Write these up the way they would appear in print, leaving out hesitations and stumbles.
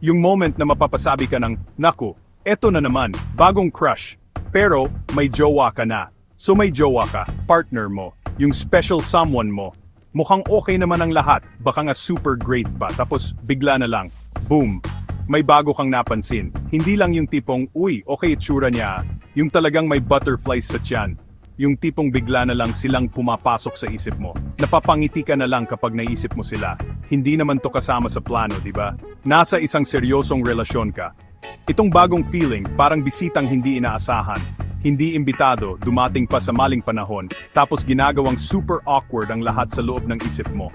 Yung moment na mapapasabi ka ng, naku, eto na naman, bagong crush. Pero, may jowa ka na. So may jowa ka, partner mo, yung special someone mo. Mukhang okay naman ang lahat, baka nga super great pa, tapos bigla na lang, boom. May bago kang napansin. Hindi lang yung tipong, uy, okay itsura niya. Yung talagang may butterflies sa tiyan. Yung tipong bigla na lang silang pumapasok sa isip mo. Napapangiti ka na lang kapag naisip mo sila. Hindi naman to kasama sa plano, di ba? Nasa isang seryosong relasyon ka. Itong bagong feeling, parang bisitang hindi inaasahan. Hindi imbitado, dumating pa sa maling panahon, tapos ginagawang super awkward ang lahat sa loob ng isip mo.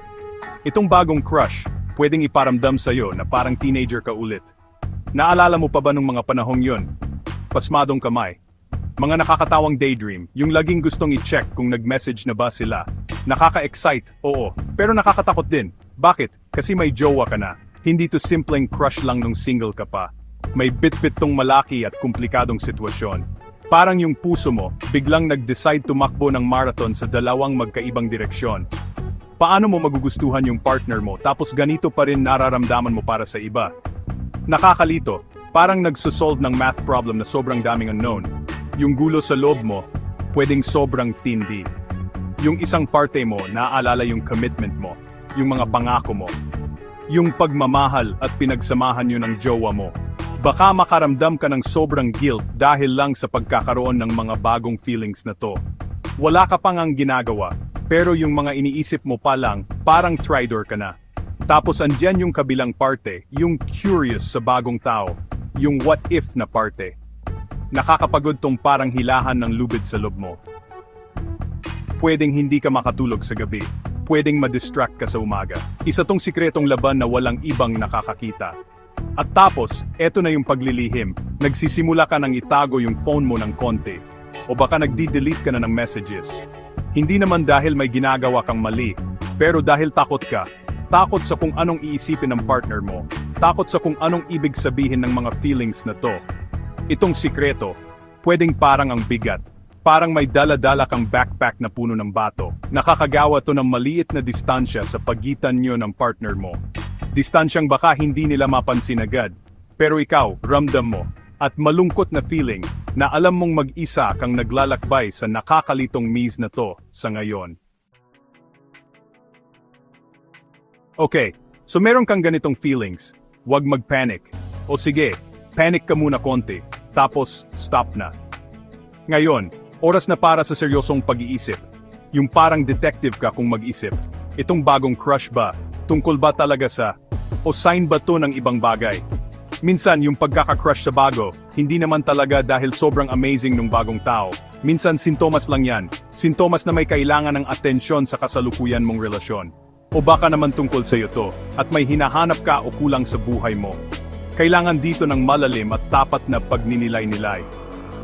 Itong bagong crush, pwedeng iparamdam sa'yo na parang teenager ka ulit. Naalala mo pa ba nung mga panahong yun? Pasmadong kamay. Mga nakakatawang daydream, yung laging gustong i-check kung nag-message na ba sila. Nakaka-excite, oo, pero nakakatakot din. Bakit? Kasi may jowa ka na. Hindi to simpleng crush lang nung single ka pa. May bit-bit tong malaki at komplikadong sitwasyon. Parang yung puso mo, biglang nag-decide tumakbo ng marathon sa dalawang magkaibang direksyon. Paano mo magugustuhan yung partner mo tapos ganito pa rin nararamdaman mo para sa iba? Nakakalito, parang nagsosolve ng math problem na sobrang daming unknown. Yung gulo sa loob mo, pwedeng sobrang tindi. Yung isang parte mo, naaalala yung commitment mo, yung mga pangako mo, yung pagmamahal at pinagsamahan nyo ng jowa mo. Baka makaramdam ka ng sobrang guilt dahil lang sa pagkakaroon ng mga bagong feelings na to. Wala ka pang ang ginagawa, pero yung mga iniisip mo pa lang, parang traitor ka na. Tapos andyan yung kabilang parte, yung curious sa bagong tao, yung what if na parte. Nakakapagod tong parang hilahan ng lubid sa loob mo. Pwedeng hindi ka makatulog sa gabi. Pwedeng ma-distract ka sa umaga. Isa tong sikretong laban na walang ibang nakakakita. At tapos, eto na yung paglilihim. Nagsisimula ka nang itago yung phone mo ng konti. O baka nagdi-delete ka na ng messages. Hindi naman dahil may ginagawa kang mali, pero dahil takot ka. Takot sa kung anong iisipin ng partner mo. Takot sa kung anong ibig sabihin ng mga feelings na to. Itong sikreto, pwedeng parang ang bigat. Parang may dala-dala kang backpack na puno ng bato. Nakakagawa to ng maliit na distansya sa pagitan nyo ng partner mo. Distansyang baka hindi nila mapansin agad. Pero ikaw, ramdam mo. At malungkot na feeling na alam mong mag-isa kang naglalakbay sa nakakalitong maze na to sa ngayon. Okay, so meron kang ganitong feelings. Huwag mag-panic. O sige, panic ka muna konti. Tapos, stop na. Ngayon, oras na para sa seryosong pag-iisip. Yung parang detective ka kung mag-isip. Itong bagong crush ba? Tungkol ba talaga sa? O sign ba to ng ibang bagay? Minsan, yung pagkaka-crush sa bago, hindi naman talaga dahil sobrang amazing nung bagong tao. Minsan, sintomas lang yan. Sintomas na may kailangan ng atensyon sa kasalukuyan mong relasyon. O baka naman tungkol sa'yo to, at may hinahanap ka o kulang sa buhay mo. Kailangan dito ng malalim at tapat na pagninilay-nilay.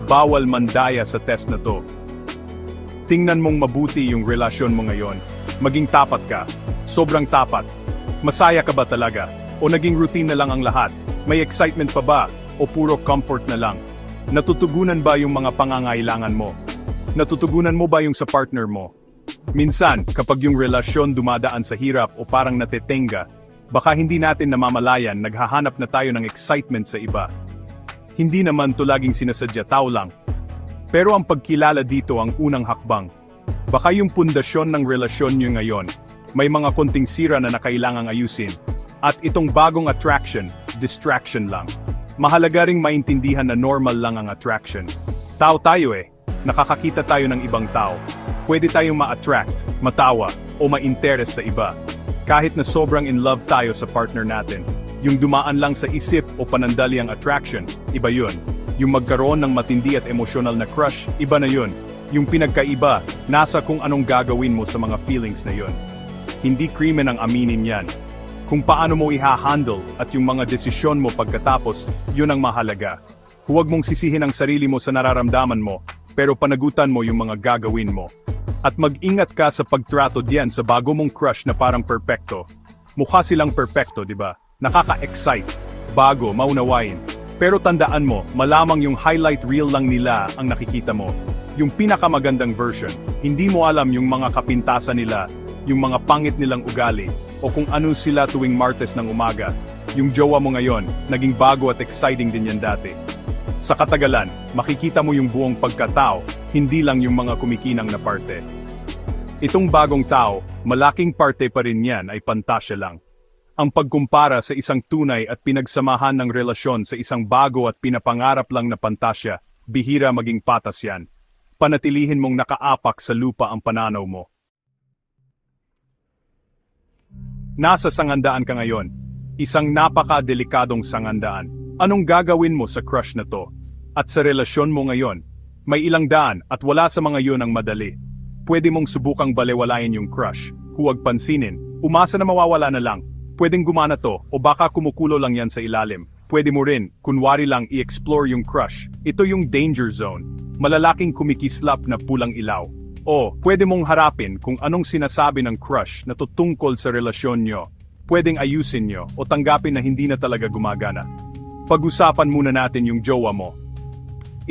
Bawal mandaya sa test na to. Tingnan mong mabuti yung relasyon mo ngayon. Maging tapat ka. Sobrang tapat. Masaya ka ba talaga? O naging routine na lang ang lahat? May excitement pa ba? O puro comfort na lang? Natutugunan ba yung mga pangangailangan mo? Natutugunan mo ba yung sa partner mo? Minsan, kapag yung relasyon dumadaan sa hirap o parang natetenga, baka hindi natin namamalayan, naghahanap na tayo ng excitement sa iba. Hindi naman to laging sinasadya, tao lang. Pero ang pagkilala dito ang unang hakbang. Baka yung pundasyon ng relasyon nyo ngayon, may mga konting sira na nakailangang ayusin. At itong bagong attraction, distraction lang. Mahalaga ring maintindihan na normal lang ang attraction. Tao tayo nakakakita tayo ng ibang tao. Pwede tayong ma-attract, matawa, o ma-interest sa iba. Kahit na sobrang in love tayo sa partner natin, yung dumaan lang sa isip o panandaliang attraction, iba yun. Yung magkaroon ng matindi at emosyonal na crush, iba na yun. Yung pinagkaiba, nasa kung anong gagawin mo sa mga feelings na yun. Hindi krimen ang aminin yan. Kung paano mo iha-handle at yung mga desisyon mo pagkatapos, yun ang mahalaga. Huwag mong sisihin ang sarili mo sa nararamdaman mo, pero panagutan mo yung mga gagawin mo. At mag-ingat ka sa pagtrato diyan sa bago mong crush na parang perpekto. Mukha silang perpekto, di ba? Nakaka-excite, bago, maunawain. Pero tandaan mo, malamang yung highlight reel lang nila ang nakikita mo. Yung pinakamagandang version. Hindi mo alam yung mga kapintasan nila, yung mga pangit nilang ugali, o kung ano sila tuwing Martes ng umaga. yung jowa mo ngayon, naging bago at exciting din yan dati. Sa katagalan, makikita mo yung buong pagkatao, hindi lang yung mga kumikinang na parte. Itong bagong tao, malaking parte pa rin yan ay pantasya lang. Ang pagkumpara sa isang tunay at pinagsamahan ng relasyon sa isang bago at pinapangarap lang na pantasya, bihira maging patas yan. Panatilihin mong nakaapak sa lupa ang pananaw mo. Nasa sangandaan ka ngayon. Isang napaka-delikadong sangandaan. Anong gagawin mo sa crush na to? At sa relasyon mo ngayon, may ilang daan at wala sa mga yun ang madali. Pwede mong subukang balewalayin yung crush, huwag pansinin, umasa na mawawala na lang. Pwedeng gumana to o baka kumukulo lang yan sa ilalim. Pwede mo rin, kunwari lang i-explore yung crush. Ito yung danger zone. Malalaking kumikislap na pulang ilaw. O, pwede mong harapin kung anong sinasabi ng crush na tutungkol sa relasyon nyo. Pwedeng ayusin nyo o tanggapin na hindi na talaga gumagana. Pag-usapan muna natin yung jowa mo.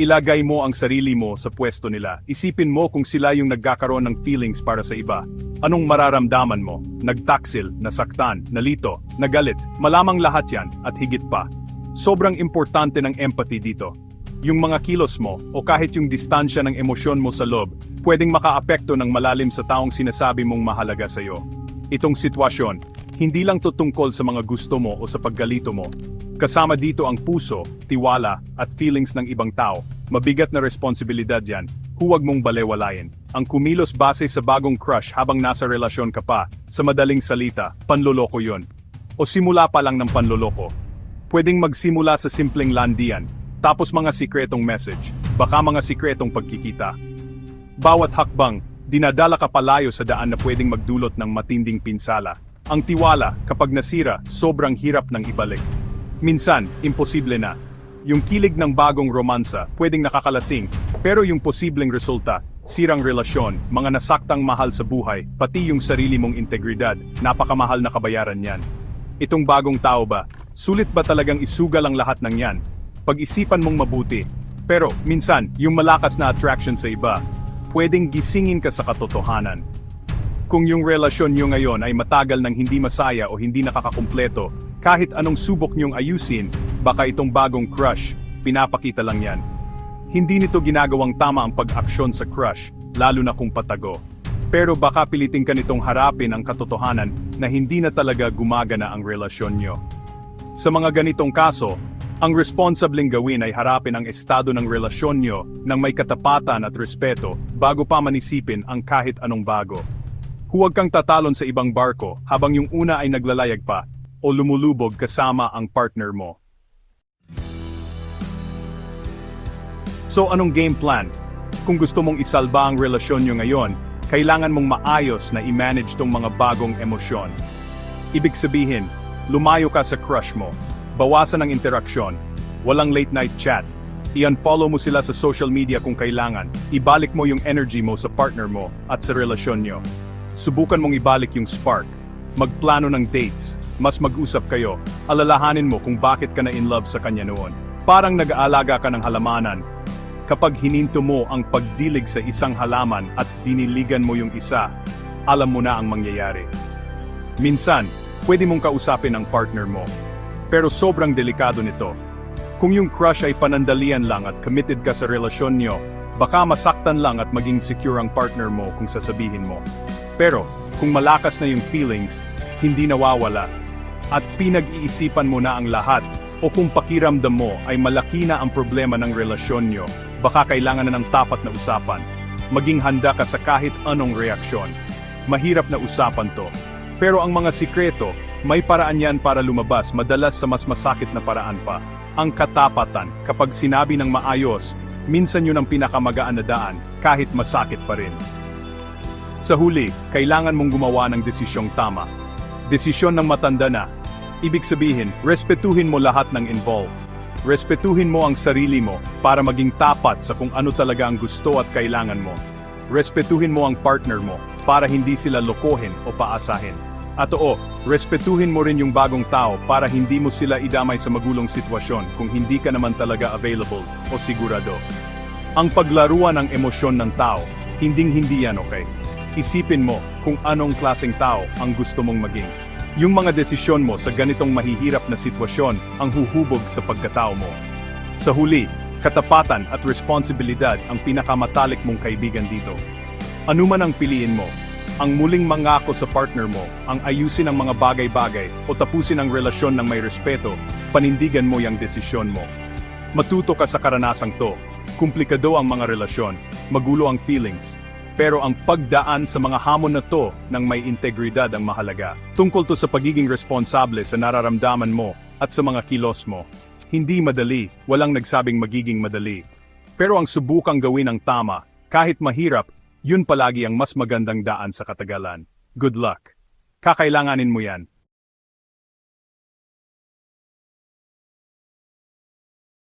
Ilagay mo ang sarili mo sa pwesto nila. Isipin mo kung sila yung nagkakaroon ng feelings para sa iba. Anong mararamdaman mo? Nagtaksil, nasaktan, nalito, nagalit. Malamang lahat yan at higit pa. Sobrang importante ng empathy dito. Yung mga kilos mo o kahit yung distansya ng emosyon mo sa loob, pwedeng makaapekto ng malalim sa taong sinasabi mong mahalaga sa'yo. Itong sitwasyon, hindi lang tutungkol sa mga gusto mo o sa paggalito mo. Kasama dito ang puso, tiwala, at feelings ng ibang tao. Mabigat na responsibilidad yan, huwag mong balewalayin. Ang kumilos base sa bagong crush habang nasa relasyon ka pa, sa madaling salita, panloloko yon. O simula pa lang ng panloloko. Pwedeng magsimula sa simpleng landian, tapos mga sikretong message, baka mga sikretong pagkikita. Bawat hakbang, dinadala ka palayo sa daan na pwedeng magdulot ng matinding pinsala. Ang tiwala, kapag nasira, sobrang hirap ng ibalik. Minsan, imposible na. Yung kilig ng bagong romansa, pwedeng nakakalasing, pero yung posibleng resulta, sirang relasyon, mga nasaktang mahal sa buhay, pati yung sarili mong integridad, napakamahal na kabayaran yan. Itong bagong tao ba, sulit ba talagang isugal ang lahat ng yan? Pag-isipan mong mabuti. Pero, minsan, yung malakas na attraction sa iba, pwedeng gisingin ka sa katotohanan. Kung yung relasyon nyo ngayon ay matagal nang hindi masaya o hindi nakakakumpleto, kahit anong subok nyong ayusin, baka itong bagong crush, pinapakita lang yan. Hindi nito ginagawang tama ang pag-aksyon sa crush, lalo na kung patago. Pero baka pilitin ka nitong harapin ang katotohanan na hindi na talaga gumagana ang relasyon nyo. Sa mga ganitong kaso, ang responsableng gawin ay harapin ang estado ng relasyon nyo ng may katapatan at respeto bago pa manisipin ang kahit anong bago. Huwag kang tatalon sa ibang barko habang yung una ay naglalayag pa o lumulubog kasama ang partner mo. So anong game plan? Kung gusto mong isalba ang relasyon nyo ngayon, kailangan mong maayos na i-manage tong mga bagong emosyon. Ibig sabihin, lumayo ka sa crush mo. Bawasan ang interaksyon, walang late night chat, i-unfollow mo sila sa social media kung kailangan, ibalik mo yung energy mo sa partner mo at sa relasyon nyo. Subukan mong ibalik yung spark, magplano ng dates, mas mag-usap kayo, alalahanin mo kung bakit ka na in love sa kanya noon. Parang nag-aalaga ka ng halamanan. Kapag hininto mo ang pagdilig sa isang halaman at diniligan mo yung isa, alam mo na ang mangyayari. Minsan, pwede mong kausapin ang partner mo. Pero sobrang delikado nito. Kung yung crush ay panandalian lang at committed ka sa relasyon nyo, baka masaktan lang at maging secure ang partner mo kung sasabihin mo. Pero, kung malakas na yung feelings, hindi nawawala, at pinag-iisipan mo na ang lahat, o kung pakiramdam mo ay malaki na ang problema ng relasyon nyo, baka kailangan na ng tapat na usapan. Maging handa ka sa kahit anong reaksyon. Mahirap na usapan to. Pero ang mga sikreto, may paraan yan para lumabas, madalas sa mas masakit na paraan pa. Ang katapatan, kapag sinabi ng maayos, minsan yun ang pinakamagaan na daan, kahit masakit pa rin. Sa huli, kailangan mong gumawa ng desisyong tama. Desisyon ng matanda na. Ibig sabihin, respetuhin mo lahat ng involved. Respetuhin mo ang sarili mo para maging tapat sa kung ano talaga ang gusto at kailangan mo. Respetuhin mo ang partner mo para hindi sila lokohin o paasahin. At oo, respetuhin mo rin yung bagong tao para hindi mo sila idamay sa magulong sitwasyon kung hindi ka naman talaga available o sigurado. Ang paglaruan ng emosyon ng tao, hinding-hindi yan okay. Isipin mo kung anong klaseng tao ang gusto mong maging. Yung mga desisyon mo sa ganitong mahihirap na sitwasyon ang huhubog sa pagkatao mo. Sa huli, katapatan at responsibilidad ang pinakamatalik mong kaibigan dito. Ano man ang piliin mo, ang muling mangako sa partner mo, ang ayusin ang mga bagay-bagay o tapusin ang relasyon ng may respeto, panindigan mo yung desisyon mo. Matuto ka sa karanasang to. Komplikado ang mga relasyon, magulo ang feelings. Pero ang pagdaan sa mga hamon na to ng may integridad ang mahalaga. Tungkol to sa pagiging responsable sa nararamdaman mo at sa mga kilos mo. Hindi madali, walang nagsabing magiging madali. Pero ang subukang gawin ang tama, kahit mahirap, yun palagi ang mas magandang daan sa katagalan. Good luck. Kakailanganin mo yan.